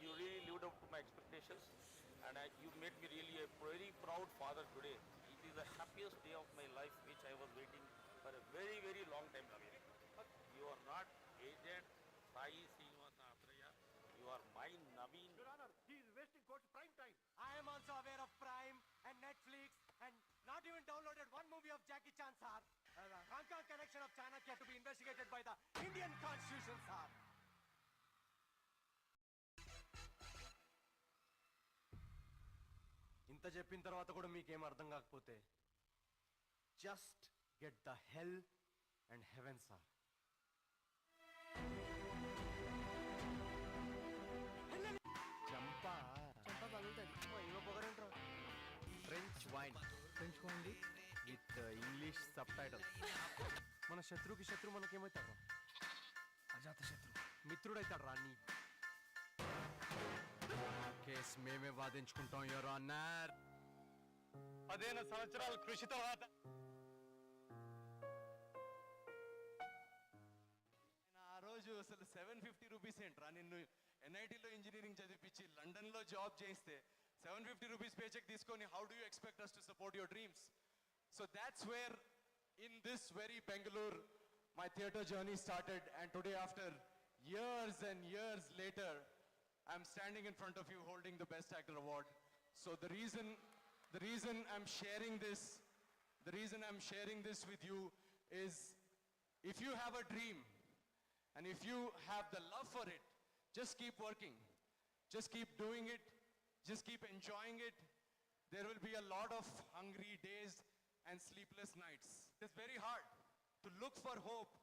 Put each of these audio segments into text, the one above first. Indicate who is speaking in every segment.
Speaker 1: you really lived up to my expectations, and you made me really a very proud father today. It is the happiest day of my life, which I was waiting for a very, very long time, Naveen. You are not agent Sai Srinivasa Atraya. You are my Naveen.
Speaker 2: Your Honor, he is wasting court's prime time.
Speaker 3: I am also aware of Prime and Netflix and not even downloaded one movie of Jackie Chan, sir. The Hong Kong connection of Chanakya to be investigated by the Indian Constitution, sir. ఇంత చెప్పిన తర్వాత కూడా మీకేం అర్థం కాకపోతే just get the hell and heaven, sir. చంపా ఇవ పొగరంట్రా. French wine with English subtitle. మన శత్రువుకి శత్రువు మనకేమవుతాడు? అజాత శత్రు మిత్రుడైతాడు రా. నీ కేసు మేమే వాదించుకుంటాం, యువర్ ఆనర్. 15 సంవత్సరాల కృషి తర్వాత ఆ రోజు అసలు 750 రూపీస్ ఏంట్రా? నిన్ను ఎన్ఐటీలో ఇంజనీరింగ్ చదివించి లండన్లో జాబ్ చేస్తే 750 రూపీస్ పే చెక్ తీసుకొని how do you expect us to support your dreams? So that's where in this very Bangalore my theater journey started, and today after years and years later I'm standing in front of you holding the Best Actor award. So the reason I'm sharing this with you is, if you have a dream and if you have the love for it, just keep working, just keep doing it, just keep enjoying it. There will be a lot of hungry days and sleepless nights. It's very hard to look for hope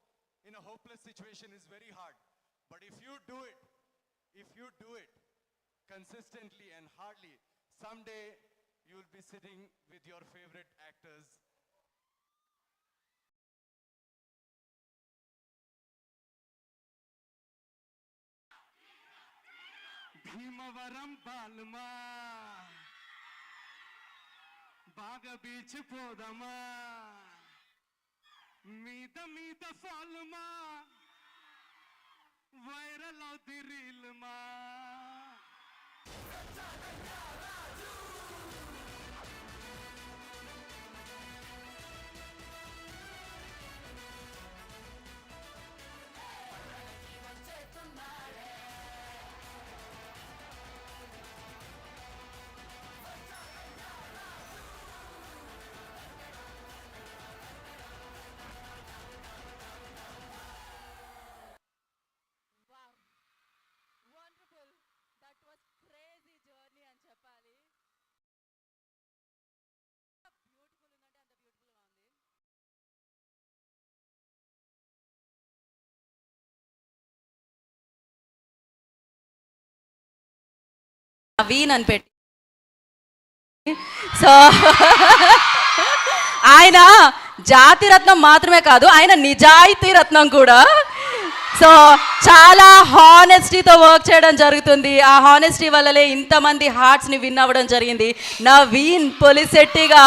Speaker 3: in a hopeless situation. Is very hard, but if you do it consistently and hardly, someday you will be sitting with your favorite actors. Bhimavaram బాలుమా బాగా beach పోదమా, మీద మీద ఫాలుమా viral అవుది రీల్మా.
Speaker 4: Naveen అని పెట్టి, so ఆయన జాతి రత్నం మాత్రమే కాదు, ఆయన నిజాయితీ రత్నం కూడా. సో చాలా హానెస్టీతో వర్క్ చేయడం జరుగుతుంది. ఆ హానెస్టీ వల్లనే ఇంతమంది హార్ట్స్ని విన్ అవ్వడం జరిగింది. నవీన్ పొలిసెట్టిగా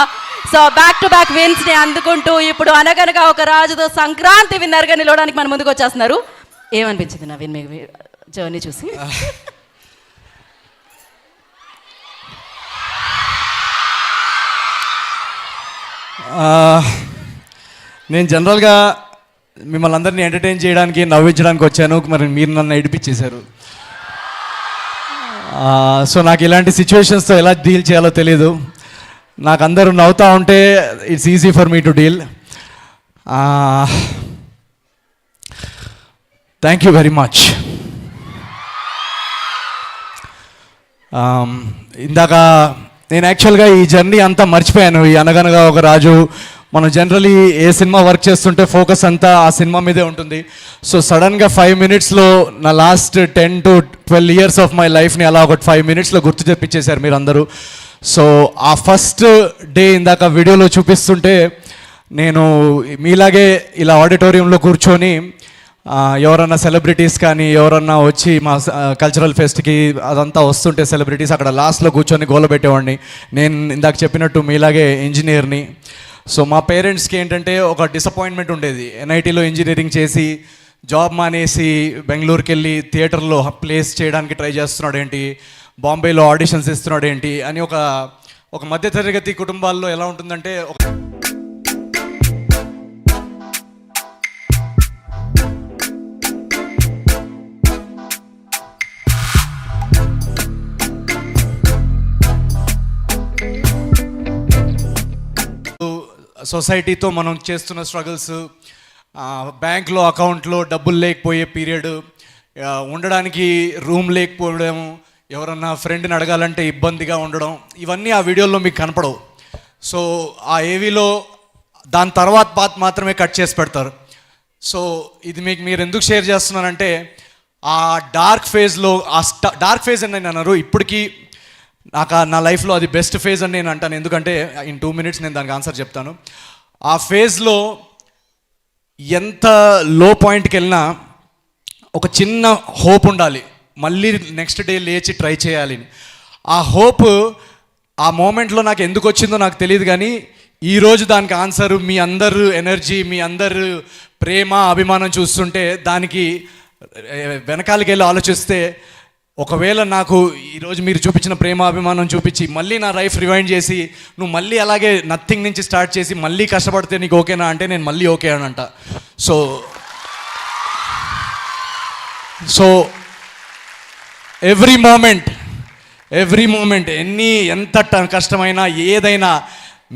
Speaker 4: సో బ్యాక్ టు బ్యాక్ విన్స్ని అందుకుంటూ ఇప్పుడు అనగనగా ఒక రాజుతో సంక్రాంతి విన్నర్గా నిలవడానికి మన ముందుకు వచ్చేస్తున్నారు. ఏమనిపించింది నవీన్ మీకు జర్నీ చూసి?
Speaker 5: నేను జనరల్గా మిమ్మల్ని అందరినీ ఎంటర్టైన్ చేయడానికి, నవ్వించడానికి వచ్చాను. మరి మీరు నన్ను ఏడిపించేశారు. సో నాకు ఇలాంటి సిచ్యువేషన్స్తో ఎలా డీల్ చేయాలో తెలీదు. నాకు అందరూ నవ్వుతూ ఉంటే it's easy for me to deal. Thank you very much. ఇందాక నేను యాక్చువల్గా ఈ జర్నీ అంతా మర్చిపోయాను. ఈ అనగనగా ఒక రాజు, మనం జనరలీ ఏ సినిమా వర్క్ చేస్తుంటే ఫోకస్ అంతా ఆ సినిమా మీదే ఉంటుంది. సో సడన్గా 5 minutesలో నా last 10 to 12 years of my లైఫ్ని అలా ఒక 5 minutesలో గుర్తు తెప్పించేశారు మీరు అందరూ. సో ఆ ఫస్ట్ డే ఇందాక వీడియోలో చూపిస్తుంటే నేను మీలాగే ఇలా ఆడిటోరియంలో కూర్చొని ఎవరన్నా సెలబ్రిటీస్ కానీ ఎవరన్నా వచ్చి మా కల్చరల్ ఫెస్ట్కి అదంతా వస్తుంటే సెలబ్రిటీస్ అక్కడ లాస్ట్లో కూర్చొని గోలబెట్టేవాడిని. నేను ఇందాక చెప్పినట్టు మీలాగే ఇంజనీర్ని. సో మా పేరెంట్స్కి ఏంటంటే ఒక డిసప్పాయింట్మెంట్ ఉండేది. ఎన్ఐటీలో ఇంజనీరింగ్ చేసి జాబ్ మానేసి బెంగళూరుకి వెళ్ళి థియేటర్లో ప్లేస్ చేయడానికి ట్రై చేస్తున్నాడు ఏంటి, బాంబేలో ఆడిషన్స్ ఇస్తున్నాడు ఏంటి అని ఒక మధ్యతరగతి కుటుంబాల్లో ఎలా ఉంటుందంటే సొసైటీతో మనం చేస్తున్న స్ట్రగుల్స్, బ్యాంక్లో అకౌంట్లో డబ్బులు లేకపోయే పీరియడ్, ఉండడానికి రూమ్ లేకపోవడం, ఎవరన్నా ఫ్రెండ్ని అడగాలంటే ఇబ్బందిగా ఉండడం, ఇవన్నీ ఆ వీడియోలో మీకు కనపడవు. సో ఆ ఏవీలో దాని తర్వాత పాత్ మాత్రమే కట్ చేసి పెడతారు. సో ఇది మీకు మీరు ఎందుకు షేర్ చేస్తున్నానంటే ఆ డార్క్ ఫేజ్లో డార్క్ ఫేజ్ అని నేను అన్నారు, ఇప్పటికీ నా లైఫ్లో అది బెస్ట్ ఫేజ్ అని నేను అంటాను. ఎందుకంటే ఇన్ 2 minutes నేను దానికి ఆన్సర్ చెప్తాను. ఆ ఫేజ్లో ఎంత లో పాయింట్కి వెళ్ళినా ఒక చిన్న హోప్ ఉండాలి, మళ్ళీ నెక్స్ట్ డే లేచి ట్రై చేయాలి. ఆ హోప్ ఆ మూమెంట్లో నాకు ఎందుకు వచ్చిందో నాకు తెలియదు, కానీ ఈరోజు దానికి ఆన్సర్ మీ అందరు ఎనర్జీ, మీ అందరు ప్రేమ అభిమానం చూస్తుంటే దానికి వెనకాలకి వెళ్ళి ఆలోచిస్తే ఒకవేళ నాకు ఈరోజు మీరు చూపించిన ప్రేమ అభిమానం చూపించి మళ్ళీ నా లైఫ్ రివైండ్ చేసి నువ్వు మళ్ళీ అలాగే నథింగ్ నుంచి స్టార్ట్ చేసి మళ్ళీ కష్టపడితే నీకు ఓకేనా అంటే నేను మళ్ళీ ఓకే అని అంట. సో ఎవ్రీ మూమెంట్ ఎంత కష్టమైనా ఏదైనా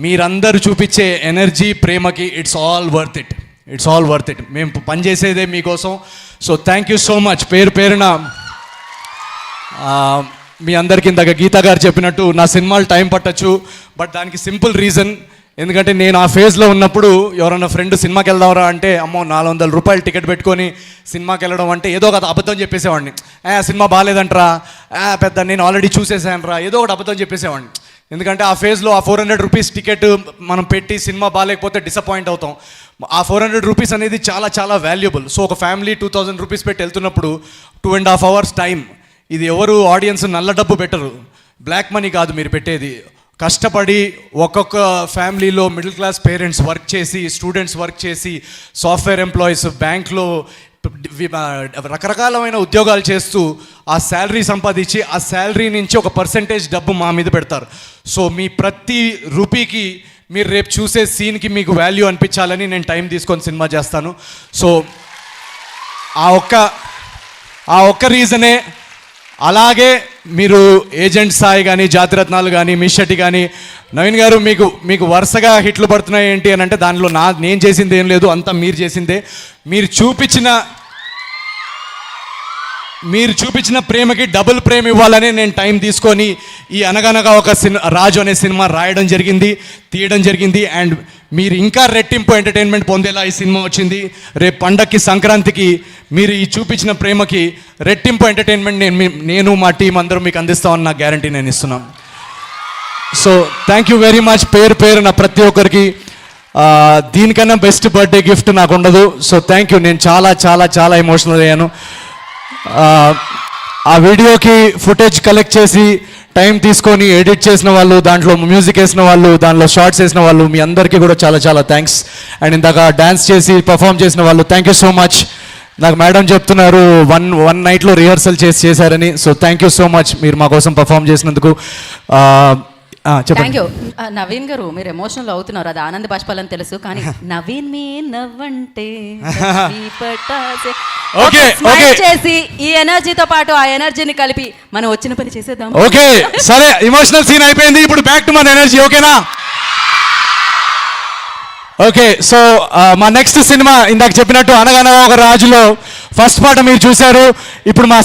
Speaker 5: మీరందరూ చూపించే ఎనర్జీ ప్రేమకి ఇట్స్ ఆల్ వర్త్ ఇట్. మేము పనిచేసేదే మీకోసం. So thank you so much. పేరున మీ అందరికీ ఇందాక గీతా గారు చెప్పినట్టు నా సినిమాలు టైం పట్టచ్చు, బట్ దానికి సింపుల్ రీజన్, ఎందుకంటే నేను ఆ ఫేజ్లో ఉన్నప్పుడు ఎవరన్నా ఫ్రెండ్ సినిమాకి వెళ్దాంరా అంటే అమ్మో 400 రూపాయలు టికెట్ పెట్టుకొని సినిమాకి వెళ్ళడం అంటే ఏదో ఒక అబద్ధం చెప్పేసేవాడిని. సినిమా బాగాలేదంట్రా, పెద్ద నేను ఆల్రెడీ చూసేసానురా, ఏదో ఒకటి అబద్ధం చెప్పేసేవాడిని. ఎందుకంటే ఆ ఫేజ్లో ఆ 400 రూపీస్ టికెట్ మనం పెట్టి సినిమా బాగాలేకపోతే డిసప్పాయింట్ అవుతాం. ఆ 400 రూపీస్ అనేది చాలా చాలా వాల్యుబుల్. సో ఒక ఫ్యామిలీ 2000 రూపీస్ పెట్టి వెళ్తున్నప్పుడు 2.5 hours టైం, ఇది ఎవరు ఆడియన్స్ నల్ల డబ్బు పెట్టరు, బ్లాక్ మనీ కాదు మీరు పెట్టేది. కష్టపడి ఒక్కొక్క ఫ్యామిలీలో మిడిల్ క్లాస్ పేరెంట్స్ వర్క్ చేసి, స్టూడెంట్స్ వర్క్ చేసి, సాఫ్ట్వేర్ ఎంప్లాయీస్, బ్యాంక్లో రకరకాలమైన ఉద్యోగాలు చేస్తూ ఆ శాలరీ సంపాదించి ఆ శాలరీ నుంచి ఒక పర్సెంటేజ్ డబ్బు మా మీద పెడతారు. సో మీ ప్రతి రూపీకి మీరు రేపు చూసే సీన్కి మీకు వాల్యూ అనిపించాలని నేను టైం తీసుకొని సినిమా చేస్తాను. సో ఆ ఒక్క రీజనే. అలాగే మీరు ఏజెంట్ సాయి కానీ, జాతిరత్నాలు కానీ, మిషటి కానీ, నవీన్ గారు మీకు వరుసగా హిట్లు పడుతున్నాయి ఏంటి అని అంటే దానిలో నేను చేసింది ఏం లేదు, అంతా మీరు చేసిందే. మీరు చూపించిన ప్రేమకి డబుల్ ప్రేమ ఇవ్వాలని నేను టైం తీసుకొని ఈ అనగనగా ఒక రాజు అనే సినిమా రాయడం జరిగింది, తీయడం జరిగింది. అండ్ మీరు ఇంకా రెట్టింపు ఎంటర్టైన్మెంట్ పొందేలా ఈ సినిమా వచ్చింది. రేపు పండక్కి, సంక్రాంతికి మీరు ఈ చూపించిన ప్రేమకి రెట్టింపు ఎంటర్టైన్మెంట్ నేను మా టీం అందరూ మీకు అందిస్తామని నా గ్యారంటీ నేను ఇస్తున్నాను. So thank you very much. పేరున ప్రతి ఒక్కరికి దీనికన్నా బెస్ట్ బర్త్డే గిఫ్ట్ నాకు ఉండదు. So thank you. నేను చాలా చాలా చాలా ఎమోషనల్ అయ్యాను. ఆ వీడియోకి ఫుటేజ్ కలెక్ట్ చేసి టైం తీసుకొని ఎడిట్ చేసిన వాళ్ళు, దాంట్లో మ్యూజిక్ వేసిన వాళ్ళు, దాంట్లో షార్ట్స్ వేసిన వాళ్ళు, మీ అందరికీ కూడా చాలా చాలా థ్యాంక్స్. అండ్ ఇందాక డ్యాన్స్ చేసి పర్ఫామ్ చేసిన వాళ్ళు థ్యాంక్ యూ సో మచ్. నాకు మేడం చెప్తున్నారు వన్ నైట్లో రిహర్సల్ చేశారని. So thank you so much మీరు మా కోసం పర్ఫామ్ చేసినందుకు.
Speaker 4: Thank you. నవీన్ గారు మీరు ఎమోషనల్ అవుతున్నారు, అది ఆనంద బాష్పాలని తెలుసు, కానీ నవీన్ మీ నవ్వంటే చేసి ఈ ఎనర్జీతో పాటు ఆ ఎనర్జీని కలిపి మనం వచ్చిన పని చేసేద్దాం.
Speaker 5: ఓకే సరే, ఎమోషనల్ సీన్ అయిపోయింది, ఇప్పుడు బ్యాక్ టు మన ఎనర్జీ. ఓకేనా? ఓకే. సో మా నెక్స్ట్ సినిమా ఇందాక చెప్పినట్టు అనగనగా ఒక రాజులో ఫస్ట్ పార్ట్ మీరు చూశారు. ఇప్పుడు మా